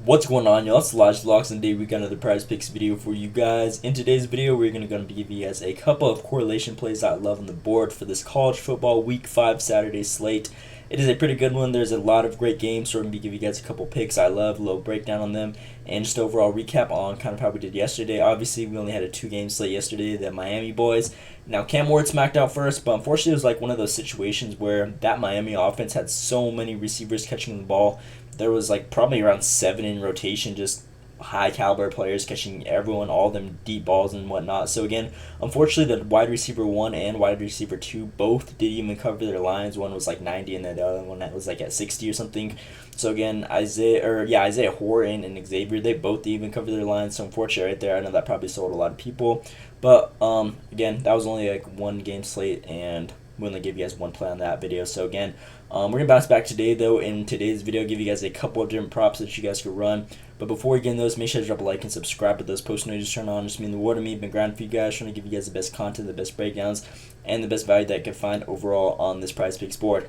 What's going on, y'all? It's Elijah Vlogs, and today we got another prize picks video for you guys. In today's video, we're going to give you guys a couple of correlation plays I love on the board for this college football week 5 Saturday slate. It is a pretty good one. There's a lot of great games, so we're going to give you guys a couple picks I love, a little breakdown on them, and just overall recap on kind of how we did yesterday. Obviously, we only had a 2-game slate yesterday, the Miami boys. Now, Cam Ward smacked out first, but unfortunately, it was like one of those situations where that Miami offense had so many receivers catching the ball. There was like probably around 7 in rotation, just high caliber players catching everyone, all them deep balls and whatnot. So again, unfortunately, the wide receiver 1 and wide receiver 2 both didn't even cover their lines. One was like 90 and then the other one that was like at 60 or something. So again, Isaiah Horton and Xavier, they both didn't even cover their lines. So unfortunately right there, I know that probably sold a lot of people. But again, that was only like 1-game slate, and we only gave you guys one play on that video. So again, we're going to bounce back today, though. In today's video, give you guys a couple of different props that you guys could run. But before we get into those, make sure to drop a like and subscribe with those post notifications turned on. Just mean the world to me. Been grinding for you guys, trying to give you guys the best content, the best breakdowns, and the best value that I can find overall on this prize picks board.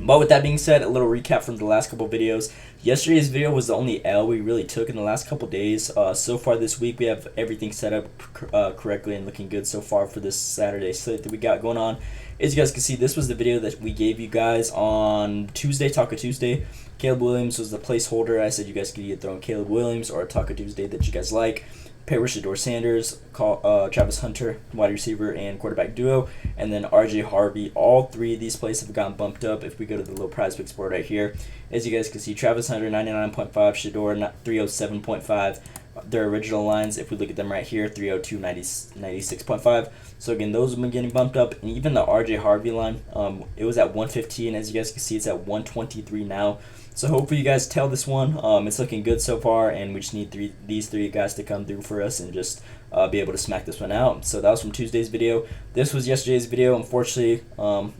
But with that being said, a little recap from the last couple videos. Yesterday's video was the only L we really took in the last couple days. So far this week, we have everything set up correctly and looking good so far for this Saturday slate that we got going on. As you guys can see, this was the video that we gave you guys on Tuesday, Taco Tuesday. Caleb Williams was the placeholder. I said you guys could either throw in Caleb Williams or a Taco Tuesday that you guys like. Shador Sanders, Travis Hunter, wide receiver and quarterback duo, and then RJ Harvey. All three of these plays have gotten bumped up if we go to the little prize picks board right here. As you guys can see, Travis Hunter 99.5, Shador 307.5. Their original lines, if we look at them right here, 302, 96.5. So again, those have been getting bumped up, and even the RJ Harvey line, it was at 115. As you guys can see, it's at 123 now. So hopefully you guys tell this one. It's looking good so far, and we just need these three guys to come through for us and just be able to smack this one out. So that was from Tuesday's video. This was yesterday's video. Unfortunately,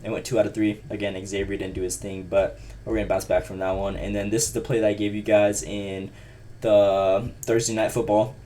it went 2 out of 3. Again, Xavier didn't do his thing, but we're going to bounce back from that one. And then this is the play that I gave you guys in the Thursday Night Football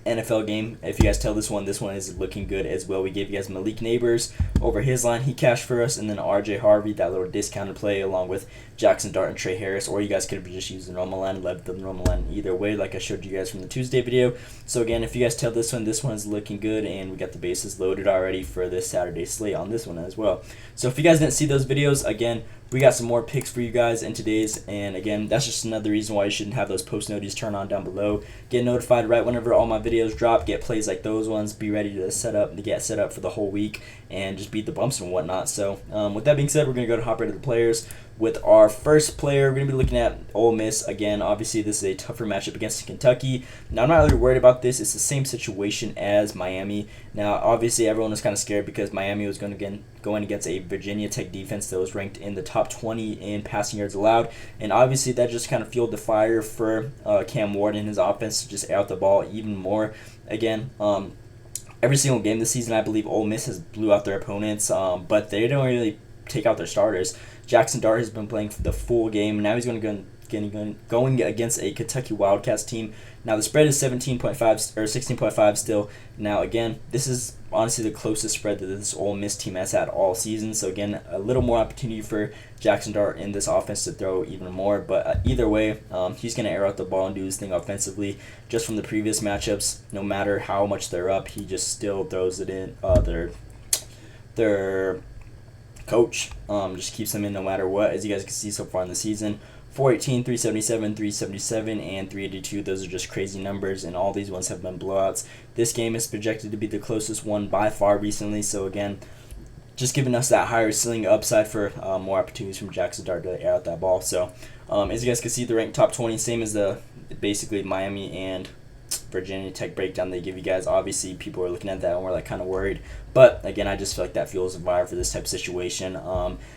NFL game. If you guys tell this one is looking good as well. We gave you guys Malik Neighbors over his line. He cashed for us, and then RJ Harvey, that little discounted play, along with Jackson Dart and Trey Harris. Or you guys could have just used the normal line, left the normal line either way, like I showed you guys from the Tuesday video. So again, if you guys tell this one is looking good, and we got the bases loaded already for this Saturday slate on this one as well. So if you guys didn't see those videos, again, we got some more picks for you guys in today's, and again, that's just another reason why you shouldn't have those post notifications turned on down below. Get notified right whenever all my videos drop. Get plays like those ones. Be ready to get set up for the whole week and just beat the bumps and whatnot. So with that being said, we're gonna go to hop right to the players. With our first player, we're going to be looking at Ole Miss. Again, obviously, this is a tougher matchup against Kentucky. Now, I'm not really worried about this. It's the same situation as Miami. Now, obviously, everyone was kind of scared because Miami was going against a Virginia Tech defense that was ranked in the top 20 in passing yards allowed. And obviously, that just kind of fueled the fire for Cam Ward and his offense to just air out the ball even more. Again, every single game this season, I believe Ole Miss has blew out their opponents, but they don't really take out their starters. Jackson Dart has been playing for the full game. Now he's going against a Kentucky Wildcats team. Now the spread is 17.5 or 16.5 still. Now again, this is honestly the closest spread that this Ole Miss team has had all season. So again, a little more opportunity for Jackson Dart in this offense to throw even more. But either way, he's going to air out the ball and do his thing offensively. Just from the previous matchups, no matter how much they're up, he just still throws it in. Their coach just keeps them in no matter what, as you guys can see so far in the season. 418, 377, 377, and 382. Those are just crazy numbers, and all these ones have been blowouts. This game is projected to be the closest one by far recently, so again, just giving us that higher ceiling upside for more opportunities from Jackson Dart to air out that ball. So as you guys can see, the ranked top 20, same as the basically Miami and Virginia Tech breakdown they give you guys. Obviously, people are looking at that and we're like kind of worried. But again, I just feel like that fuels the fire for this type of situation.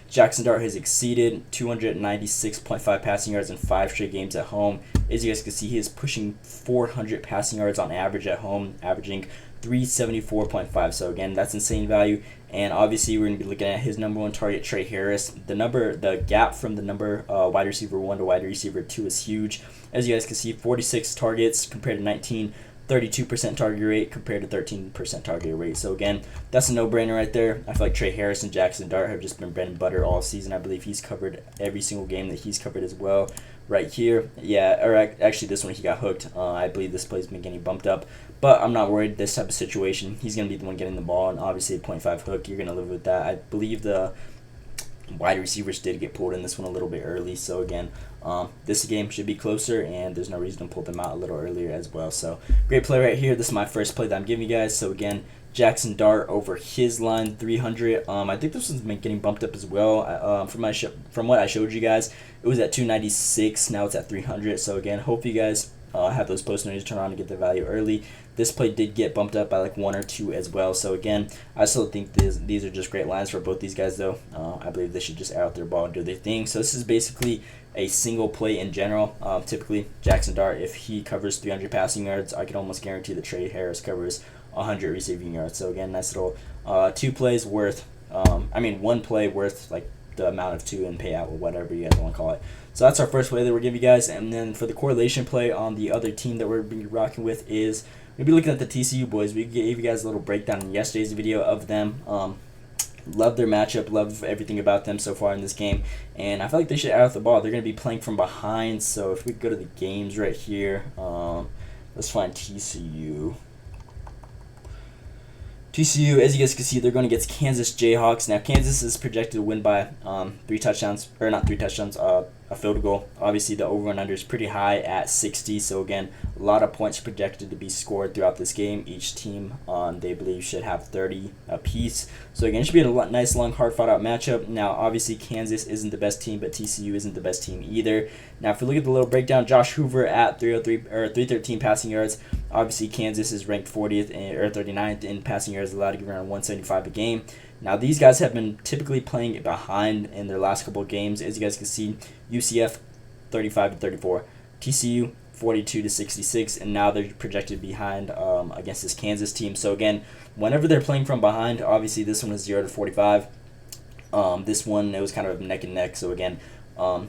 Jackson Dart has exceeded 296.5 passing yards in 5 straight games at home. As you guys can see, he is pushing 400 passing yards on average at home, averaging 374.5. So again, that's insane value. And obviously, we're going to be looking at his number 1 target, Trey Harris. The gap from the number wide receiver 1 to wide receiver 2 is huge. As you guys can see, 46 targets compared to 19. 32% target rate compared to 13% target rate. So again, that's a no-brainer right there. I feel like Trey Harris and Jackson Dart have just been bread and butter all season. I believe he's covered every single game that he's covered as well. right here. Yeah, or actually this one he got hooked. I believe this play's been getting bumped up, but I'm not worried. This type of situation, he's going to be the one getting the ball, and obviously a .5 hook, you're going to live with that. I believe the wide receivers did get pulled in this one a little bit early, so again, this game should be closer, and there's no reason to pull them out a little earlier as well. So great play right here. This is my first play that I'm giving you guys. So again, Jackson Dart over his line 300. I think this one's been getting bumped up as well. From what I showed you guys, it was at 296. Now it's at 300. So again, hope you guys have those post notifications turned on to get the value early. This play did get bumped up by like 1 or 2 as well. So again, I still think these are just great lines for both these guys though. I believe they should just air out their ball and do their thing. So this is basically a single play in general. Typically, Jackson Dart, if he covers 300 passing yards, I can almost guarantee that Trey Harris covers 100 receiving yards. So again, nice little 2 plays worth, 1 play worth like the amount of 2 and payout or whatever you guys want to call it. So that's our first play that we're giving you guys. And then for the correlation play on the other team that we're be rocking with is we'll be looking at the TCU boys. We gave you guys a little breakdown in yesterday's video of them. Love their matchup, love everything about them so far in this game, and I feel like they should air out the ball. They're going to be playing from behind, so if we go to the games right here, let's find TCU. TCU, as you guys can see, they're going against Kansas Jayhawks. Now, Kansas is projected to win by 3 touchdowns, or not 3 touchdowns, a field goal. Obviously, the over and under is pretty high at 60. So, again, a lot of points projected to be scored throughout this game. Each team, they believe, should have 30 apiece. So, again, it should be a nice, long, hard fought-out matchup. Now, obviously, Kansas isn't the best team, but TCU isn't the best team either. Now, if we look at the little breakdown, Josh Hoover at 313 passing yards. Obviously, Kansas is ranked 40th or 39th in passing yards, allowed to give around 175 a game. Now, these guys have been typically playing behind in their last couple of games. As you guys can see, UCF 35-34, TCU 42-66, and now they're projected behind against this Kansas team. So again, whenever they're playing from behind, obviously this one was 0-45. This one, it was kind of neck and neck. So again,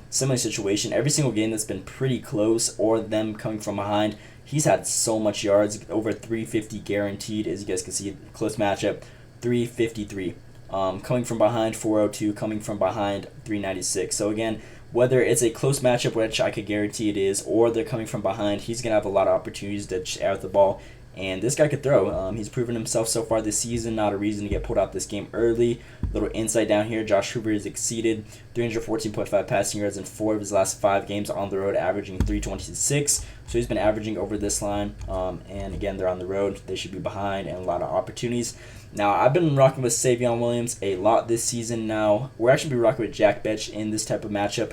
similar situation. Every single game that's been pretty close or them coming from behind, he's had so much yards, over 350 guaranteed. As you guys can see, close matchup, 353. Coming from behind, 402. Coming from behind, 396. So again, whether it's a close matchup, which I could guarantee it is, or they're coming from behind, he's going to have a lot of opportunities to air out the ball. And this guy could throw. He's proven himself so far this season. Not a reason to get pulled out this game early. Little insight down here. Josh Hoover has exceeded 314.5 passing yards in 4 of his last 5 games on the road, averaging 326. So he's been averaging over this line. And again, they're on the road. They should be behind and a lot of opportunities. Now, I've been rocking with Savion Williams a lot this season now. We're actually be rocking with Jack Betch in this type of matchup,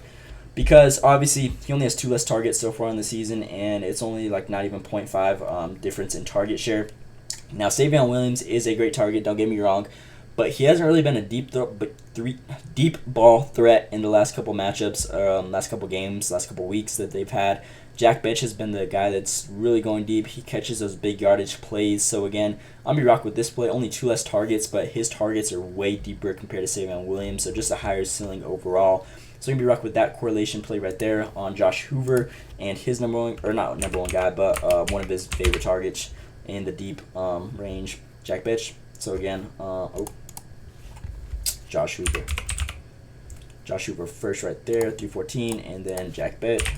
because obviously he only has 2 less targets so far in the season, and it's only like not even 0.5 difference in target share. Now, Savion Williams is a great target, don't get me wrong, but he hasn't really been a deep ball threat in the last couple matchups, last couple games, last couple weeks that they've had. Jack Betch has been the guy that's really going deep. He catches those big yardage plays. So again, I'm going to be rocking with this play. Only 2 less targets, but his targets are way deeper compared to Savion Williams, so just a higher ceiling overall. So I'm going to be rocking with that correlation play right there on Josh Hoover and his not number one guy, but one of his favorite targets in the deep range, Jack Betch. So again, Josh Hoover. Josh Hoover first right there, 314, and then Jack Betch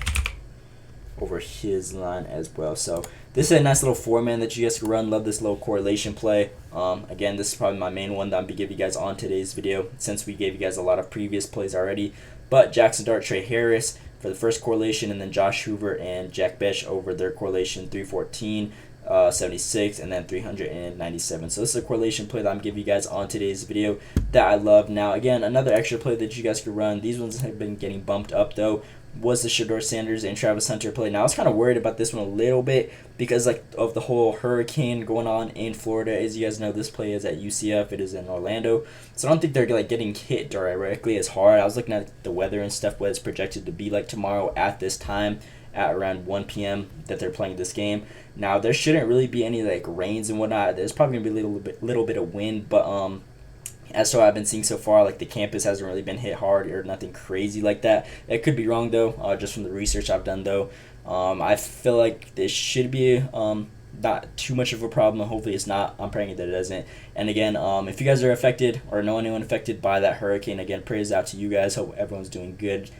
over his line as well. So this is a nice little 4-man that you guys can run. Love this little correlation play. Again, this is probably my main one that I'm going to give you guys on today's video, since we gave you guys a lot of previous plays already. But Jackson Dart, Trey Harris for the first correlation, and then Josh Hoover and Jack Betch over their correlation, 314, 76, and then 397. So this is a correlation play that I'm giving you guys on today's video that I love. Now, again, another extra play that you guys could run. These ones have been getting bumped up, though, was the Shedeur Sanders and Travis Hunter play. Now, I was kind of worried about this one a little bit because of the whole hurricane going on in Florida. As you guys know, this play is at UCF. It is in Orlando. So I don't think they're getting hit directly as hard. I was looking at the weather and stuff, what it's projected to be like tomorrow at this time at around 1 p.m. that they're playing this game. Now, there shouldn't really be any rains and whatnot. There's probably going to be a little bit of wind, but as so I've been seeing so far, the campus hasn't really been hit hard or nothing crazy like that. It could be wrong, though, just from the research I've done, though. I feel like this should be not too much of a problem. Hopefully it's not. I'm praying that it doesn't. And again, if you guys are affected or know anyone affected by that hurricane, again, prayers out to you guys. Hope everyone's doing good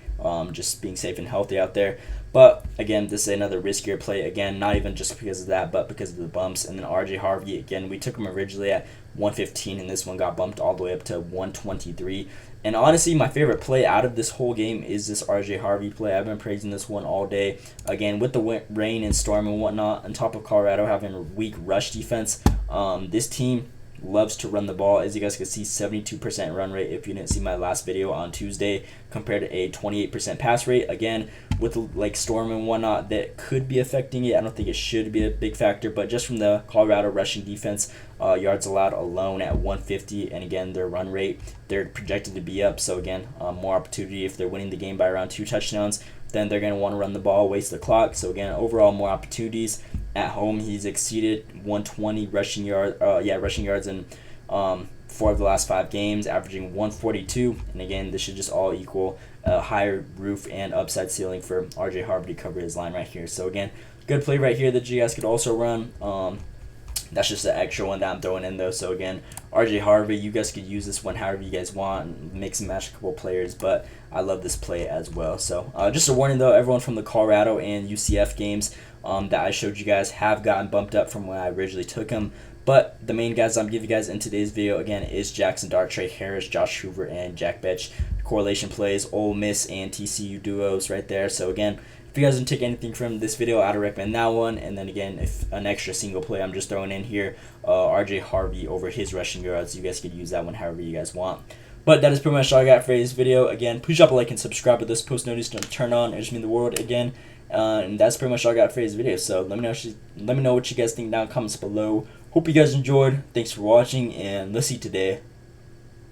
just being safe and healthy out there. But again, this is another riskier play. Again, not even just because of that, but because of the bumps. And then RJ Harvey, again, we took him originally at 115, and this one got bumped all the way up to 123. And honestly, my favorite play out of this whole game is this RJ Harvey play. I've been praising this one all day. Again, with the rain and storm and whatnot, on top of Colorado having a weak rush defense, this team loves to run the ball. As you guys can see, 72% run rate if you didn't see my last video on Tuesday, compared to a 28% pass rate. Again, with like storm and whatnot, that could be affecting it. I don't think it should be a big factor, but just from the Colorado rushing defense, yards allowed alone at 150, and again, their run rate, they're projected to be up. So again, more opportunity if they're winning the game by around 2 touchdowns. Then they're going to want to run the ball, waste the clock. So again, overall more opportunities. At home, he's exceeded 120 rushing yards in 4 of the last 5 games, averaging 142. And again, this should just all equal a higher roof and upside ceiling for RJ Harvey to cover his line right here. So again, good play right here that you guys could also run. That's just the extra one that I'm throwing in though. So again, RJ Harvey, you guys could use this one however you guys want, mix and match a couple players, but I love this play as well. So just a warning though, everyone from the Colorado and UCF games that I showed you guys have gotten bumped up from when I originally took them. But the main guys I'm giving you guys in today's video, again, is Jackson Dart, Trey Harris, Josh Hoover, and Jack Betch. Correlation plays, Ole Miss and TCU duos right there. So again, if you guys didn't take anything from this video, I'd recommend that one. And then again, if an extra single play I'm just throwing in here, RJ Harvey over his rushing yards, you guys could use that one however you guys want. But that is pretty much all I got for this video. Again, please drop a like and subscribe with this post notice to turn on. It just means the world again. And that's pretty much all I got for this video. So let me know what you guys think down in the comments below. Hope you guys enjoyed. Thanks for watching, and let's see today.